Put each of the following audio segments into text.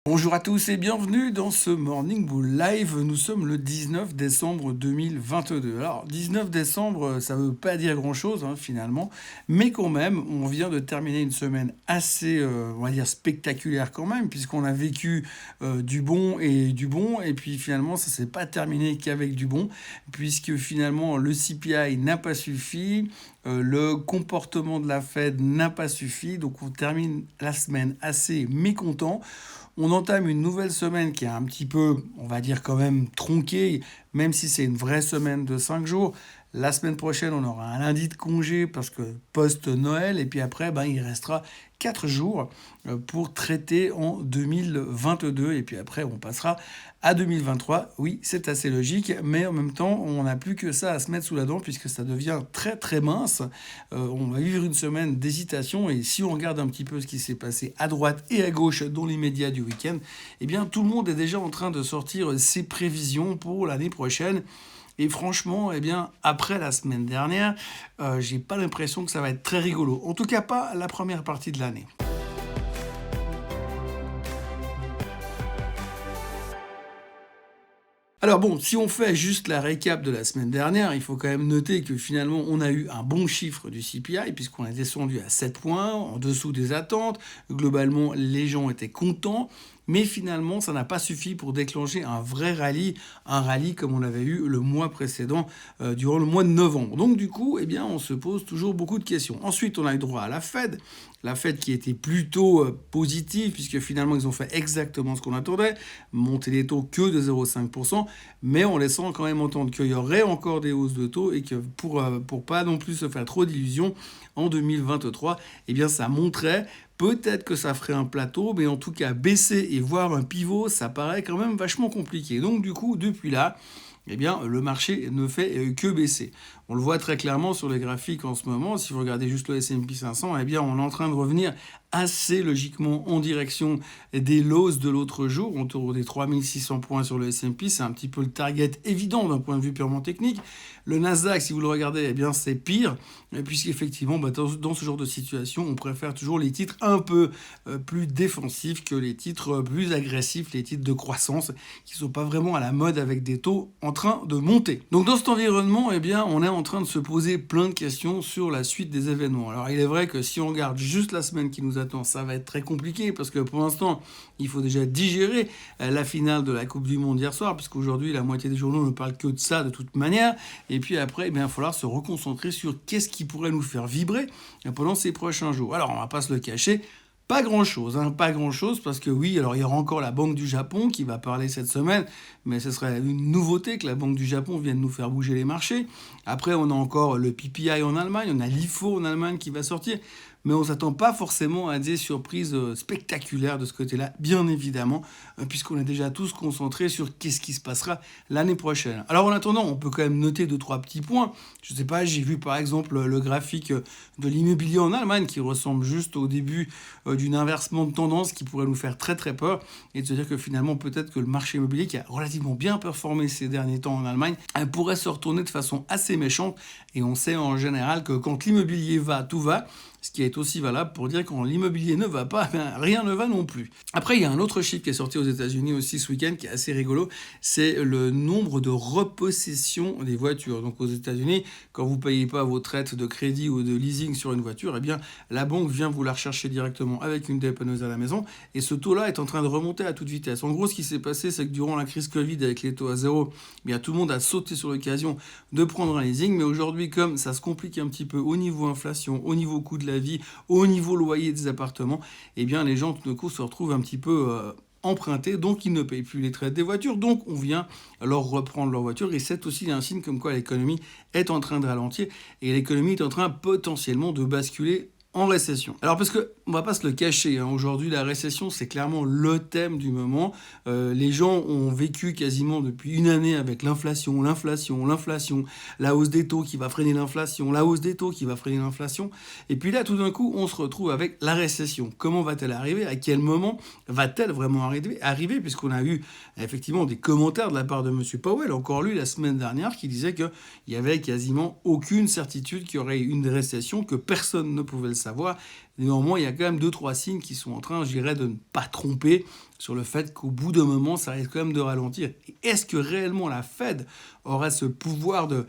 Bonjour à tous et bienvenue dans ce Morning Bull Live. Nous sommes le 19 décembre 2022. Alors 19 décembre, ça veut pas dire grand-chose finalement, mais quand même, on vient de terminer une semaine assez, on va dire spectaculaire quand même, puisqu'on a vécu du bon, et puis finalement, ça s'est pas terminé qu'avec du bon, puisque finalement le CPI n'a pas suffi, le comportement de la Fed n'a pas suffi, donc on termine la semaine assez mécontent. On entame une nouvelle semaine qui est un petit peu, on va dire quand même tronquée, même si c'est une vraie semaine de 5 jours. La semaine prochaine, on aura un lundi de congé parce que post-Noël. Et puis après, il restera 4 jours pour traiter en 2022. Et puis après, on passera à 2023. Oui, c'est assez logique. Mais en même temps, on n'a plus que ça à se mettre sous la dent puisque ça devient très très mince. On va vivre une semaine d'hésitation. Et si on regarde un petit peu ce qui s'est passé à droite et à gauche dans les médias du week-end, eh bien, tout le monde est déjà en train de sortir ses prévisions pour l'année prochaine. Et franchement, après la semaine dernière, j'ai pas l'impression que ça va être très rigolo. En tout cas, pas la première partie de l'année. Alors bon, si on fait juste la récap de la semaine dernière, il faut quand même noter que finalement on a eu un bon chiffre du CPI puisqu'on est descendu à 7 points, en dessous des attentes. Globalement, les gens étaient contents, mais finalement ça n'a pas suffi pour déclencher un vrai rallye, un rallye comme on l'avait eu le mois précédent, durant le mois de novembre. Donc du coup, on se pose toujours beaucoup de questions. Ensuite, on a eu droit à la Fed qui était plutôt positive puisque finalement ils ont fait exactement ce qu'on attendait, monter les taux que de 0,5%, mais en laissant quand même entendre qu'il y aurait encore des hausses de taux et que pour pas non plus se faire trop d'illusions, en 2023, ça montrait peut-être que ça ferait un plateau, mais en tout cas baisser et voir un pivot, ça paraît quand même vachement compliqué. Donc du coup, depuis là, le marché ne fait que baisser. On le voit très clairement sur les graphiques en ce moment. Si vous regardez juste le S&P 500, on est en train de revenir assez logiquement en direction des lows de l'autre jour, autour des 3600 points sur le S&P. C'est un petit peu le target évident d'un point de vue purement technique. Le Nasdaq, si vous le regardez, c'est pire, puisqu'effectivement, dans ce genre de situation, on préfère toujours les titres un peu plus défensifs que les titres plus agressifs, les titres de croissance, qui ne sont pas vraiment à la mode avec des taux en train de monter. Donc dans cet environnement, on est en train de se poser plein de questions sur la suite des événements. Alors il est vrai que si on regarde juste la semaine qui nous attend, ça va être très compliqué, parce que pour l'instant, il faut déjà digérer la finale de la Coupe du Monde hier soir, puisqu'aujourd'hui, la moitié des journaux ne parlent que de ça de toute manière. Et puis après, il va falloir se reconcentrer sur qu'est-ce qui pourrait nous faire vibrer pendant ces prochains jours. Alors on va pas se le cacher, pas grand-chose, pas grand-chose, parce que oui, alors il y aura encore la Banque du Japon qui va parler cette semaine, mais ce serait une nouveauté que la Banque du Japon vienne nous faire bouger les marchés. Après, on a encore le PPI en Allemagne, on a l'IFO en Allemagne qui va sortir, mais on ne s'attend pas forcément à des surprises spectaculaires de ce côté-là, bien évidemment, puisqu'on est déjà tous concentrés sur qu'est-ce qui se passera l'année prochaine. Alors en attendant, on peut quand même noter 2-3 petits points. Je ne sais pas, j'ai vu par exemple le graphique de l'immobilier en Allemagne qui ressemble juste au début d'une inversement de tendance qui pourrait nous faire très très peur, et de se dire que finalement peut-être que le marché immobilier qui a relativement bien performé ces derniers temps en Allemagne pourrait se retourner de façon assez méchante, et on sait en général que quand l'immobilier va, tout va. Ce qui est aussi valable pour dire que quand l'immobilier ne va pas, rien ne va non plus. Après, il y a un autre chiffre qui est sorti aux États-Unis aussi ce week-end qui est assez rigolo, c'est le nombre de repossessions des voitures. Donc aux États-Unis, quand vous ne payez pas vos traites de crédit ou de leasing sur une voiture, la banque vient vous la rechercher directement avec une dépanneuse à la maison, et ce taux-là est en train de remonter à toute vitesse. En gros, ce qui s'est passé, c'est que durant la crise Covid avec les taux à zéro, tout le monde a sauté sur l'occasion de prendre un leasing, mais aujourd'hui, comme ça se complique un petit peu au niveau inflation, au niveau coût de la vie, au niveau loyer des appartements, les gens tout d'un coup se retrouvent un petit peu empruntés, donc ils ne payent plus les traites des voitures, donc on vient leur reprendre leur voiture, et c'est aussi un signe comme quoi l'économie est en train de ralentir, et l'économie est en train potentiellement de basculer en récession. Alors parce que, on va pas se le cacher, aujourd'hui la récession c'est clairement le thème du moment. Les gens ont vécu quasiment depuis une année avec l'inflation, la hausse des taux qui va freiner l'inflation, la hausse des taux qui va freiner l'inflation. Et puis là tout d'un coup on se retrouve avec la récession. Comment va-t-elle arriver? À quel moment va-t-elle vraiment arriver? Puisqu'on a eu effectivement des commentaires de la part de M. Powell, encore lui la semaine dernière, qui disait qu'il y avait quasiment aucune certitude qu'il y aurait une récession, que personne ne pouvait le savoir. savoir. Néanmoins, il y a quand même 2-3 signes qui sont en train, je dirais, de ne pas tromper sur le fait qu'au bout d'un moment, ça risque quand même de ralentir. Et est-ce que réellement la Fed aurait ce pouvoir de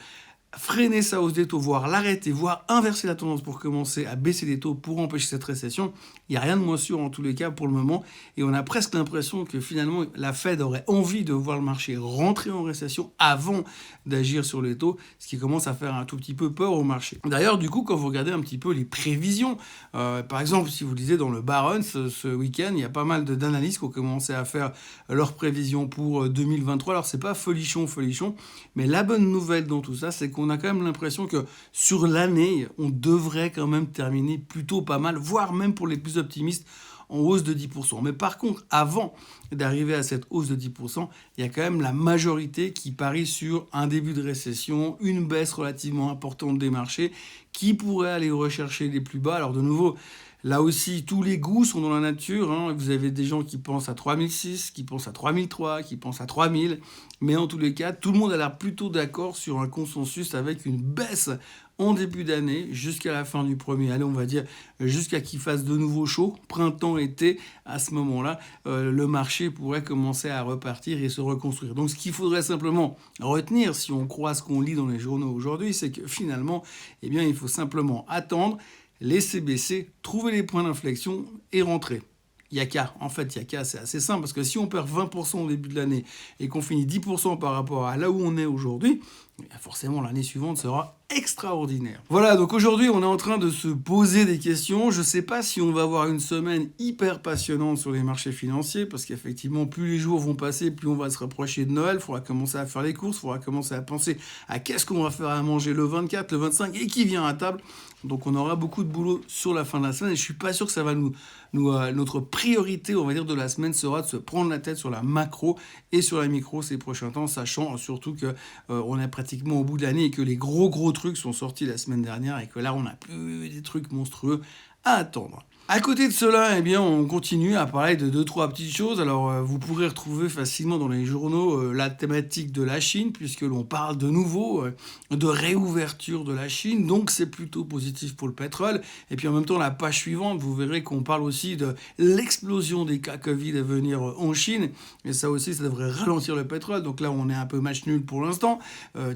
freiner sa hausse des taux, voire l'arrêter, voire inverser la tendance pour commencer à baisser les taux pour empêcher cette récession? Il n'y a rien de moins sûr en tous les cas pour le moment. Et on a presque l'impression que finalement la Fed aurait envie de voir le marché rentrer en récession avant d'agir sur les taux, ce qui commence à faire un tout petit peu peur au marché. D'ailleurs, du coup, quand vous regardez un petit peu les prévisions, par exemple, si vous lisez dans le Barron's ce week-end, il y a pas mal d'analystes qui ont commencé à faire leurs prévisions pour 2023. Alors, c'est pas folichon, mais la bonne nouvelle dans tout ça, c'est qu'on a quand même l'impression que sur l'année, on devrait quand même terminer plutôt pas mal, voire même pour les plus optimistes, en hausse de 10%. Mais par contre, avant d'arriver à cette hausse de 10%, il y a quand même la majorité qui parie sur un début de récession, une baisse relativement importante des marchés, qui pourrait aller rechercher les plus bas. Alors de nouveau, là aussi, tous les goûts sont dans la nature. Vous avez des gens qui pensent à 3006, qui pensent à 3003, qui pensent à 3000. Mais en tous les cas, tout le monde a l'air plutôt d'accord sur un consensus avec une baisse en début d'année jusqu'à la fin du premier. Allez, on va dire jusqu'à qu'il fasse de nouveau chaud, printemps, été. À ce moment-là, le marché pourrait commencer à repartir et se reconstruire. Donc, ce qu'il faudrait simplement retenir, si on croit ce qu'on lit dans les journaux aujourd'hui, c'est que finalement, eh bien, il faut simplement attendre, laisser baisser, trouver les points d'inflexion et rentrer. Yaka, en fait, Yaka, c'est assez simple parce que si on perd 20% au début de l'année et qu'on finit 10% par rapport à là où on est aujourd'hui, forcément l'année suivante sera extraordinaire. Voilà, donc aujourd'hui on est en train de se poser des questions. Je ne sais pas si on va avoir une semaine hyper passionnante sur les marchés financiers parce qu'effectivement plus les jours vont passer, plus on va se rapprocher de Noël. Il faudra commencer à faire les courses, il faudra commencer à penser à qu'est-ce qu'on va faire à manger le 24, le 25 et qui vient à table. Donc on aura beaucoup de boulot sur la fin de la semaine et je ne suis pas sûr que ça va notre priorité, on va dire, de la semaine sera de se prendre la tête sur la macro et sur la micro ces prochains temps, sachant surtout que on est pratiquement au bout de l'année et que les gros trucs sont sortis la semaine dernière et que là on n'a plus des trucs monstrueux à attendre. À côté de cela, eh bien, on continue à parler de 2-3 petites choses. Alors, vous pourrez retrouver facilement dans les journaux la thématique de la Chine, puisque l'on parle de nouveau de réouverture de la Chine. Donc, c'est plutôt positif pour le pétrole. Et puis, en même temps, la page suivante, vous verrez qu'on parle aussi de l'explosion des cas Covid à venir en Chine. Et ça aussi, ça devrait ralentir le pétrole. Donc là, on est un peu match nul pour l'instant.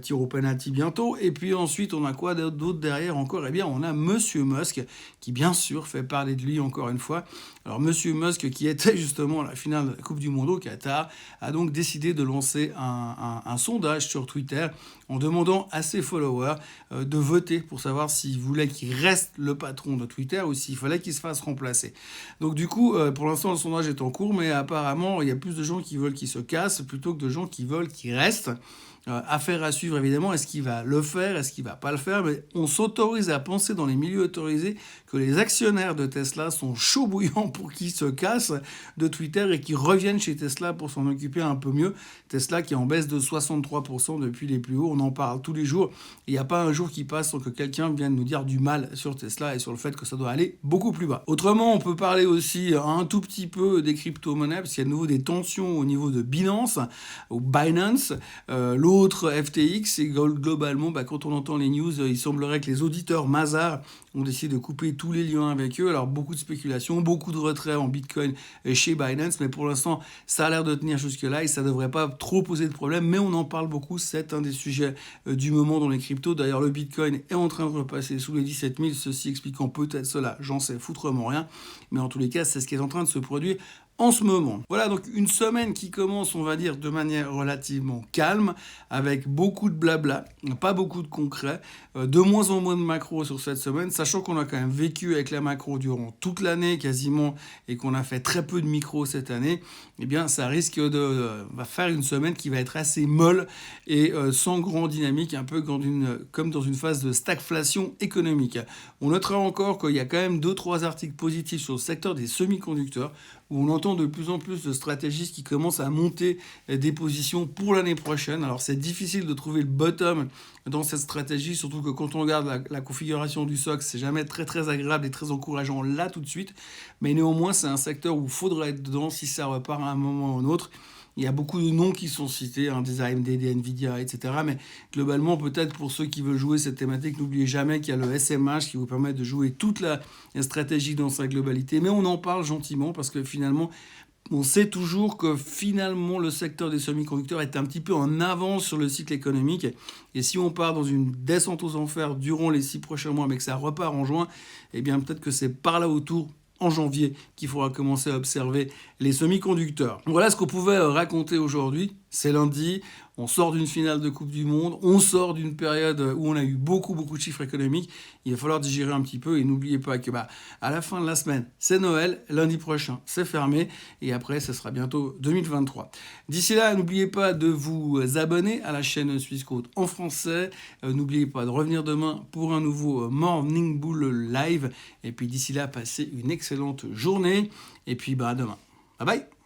Tir au penalty bientôt. Et puis ensuite, on a quoi d'autre derrière encore? Eh bien, on a Monsieur Musk, qui bien sûr fait parler de lui encore une fois. Alors Monsieur Musk, qui était justement à la finale de la Coupe du Monde au Qatar, a donc décidé de lancer un sondage sur Twitter en demandant à ses followers de voter pour savoir s'ils voulaient qu'il reste le patron de Twitter ou s'il fallait qu'il se fasse remplacer. Donc du coup, pour l'instant, le sondage est en cours, mais apparemment, il y a plus de gens qui veulent qu'il se casse plutôt que de gens qui veulent qu'il reste. Affaire à suivre évidemment, est-ce qu'il va le faire, est-ce qu'il va pas le faire, mais on s'autorise à penser dans les milieux autorisés que les actionnaires de Tesla sont chauds bouillants pour qu'ils se cassent de Twitter et qu'ils reviennent chez Tesla pour s'en occuper un peu mieux. Tesla qui est en baisse de 63% depuis les plus hauts, on en parle tous les jours, il n'y a pas un jour qui passe sans que quelqu'un vienne nous dire du mal sur Tesla et sur le fait que ça doit aller beaucoup plus bas. Autrement, on peut parler aussi un tout petit peu des crypto-monnaies, parce qu'il y a de nouveau des tensions au niveau de Binance, ou Binance, l'autre FTX, et globalement, quand on entend les news, il semblerait que les auditeurs Mazars ont décidé de couper tous les liens avec eux. Alors, beaucoup de spéculations, beaucoup de retraits en Bitcoin chez Binance, mais pour l'instant, ça a l'air de tenir jusque-là et ça ne devrait pas trop poser de problème, mais on en parle beaucoup, c'est un des sujets du moment dans les cryptos. D'ailleurs, le Bitcoin est en train de repasser sous les 17 000, ceci expliquant peut-être cela, j'en sais foutrement rien, mais en tous les cas, c'est ce qui est en train de se produire en ce moment. Voilà, donc une semaine qui commence, on va dire, de manière relativement calme, avec beaucoup de blabla, pas beaucoup de concret, de moins en moins de macro sur cette semaine, sachant qu'on a quand même vécu avec la macro durant toute l'année quasiment, et qu'on a fait très peu de micro cette année, eh bien ça risque va faire une semaine qui va être assez molle et sans grand dynamique, un peu comme dans une phase de stagflation économique. On notera encore qu'il y a quand même 2-3 articles positifs sur le secteur des semi-conducteurs, où on entend de plus en plus de stratégistes qui commencent à monter des positions pour l'année prochaine. Alors c'est difficile de trouver le bottom dans cette stratégie, surtout que quand on regarde la configuration du SOX, c'est jamais très agréable et très encourageant là tout de suite. Mais néanmoins, c'est un secteur où il faudra être dedans si ça repart à un moment ou à un autre. Il y a beaucoup de noms qui sont cités, hein, des AMD, des Nvidia, etc. Mais globalement, peut-être pour ceux qui veulent jouer cette thématique, n'oubliez jamais qu'il y a le SMH qui vous permet de jouer toute la stratégie dans sa globalité. Mais on en parle gentiment parce que finalement, on sait toujours que finalement le secteur des semi-conducteurs est un petit peu en avance sur le cycle économique. Et si on part dans une descente aux enfers durant les 6 prochains mois, mais que ça repart en juin, eh bien peut-être que c'est par là autour, en janvier, qu'il faudra commencer à observer les semi-conducteurs. Voilà ce qu'on pouvait raconter aujourd'hui. C'est lundi, on sort d'une finale de Coupe du Monde, on sort d'une période où on a eu beaucoup de chiffres économiques. Il va falloir digérer un petit peu et n'oubliez pas que à la fin de la semaine, c'est Noël, lundi prochain, c'est fermé et après, ce sera bientôt 2023. D'ici là, n'oubliez pas de vous abonner à la chaîne Suisse Côte en français. N'oubliez pas de revenir demain pour un nouveau Morning Bull Live. Et puis d'ici là, passez une excellente journée et puis à demain. Bye bye.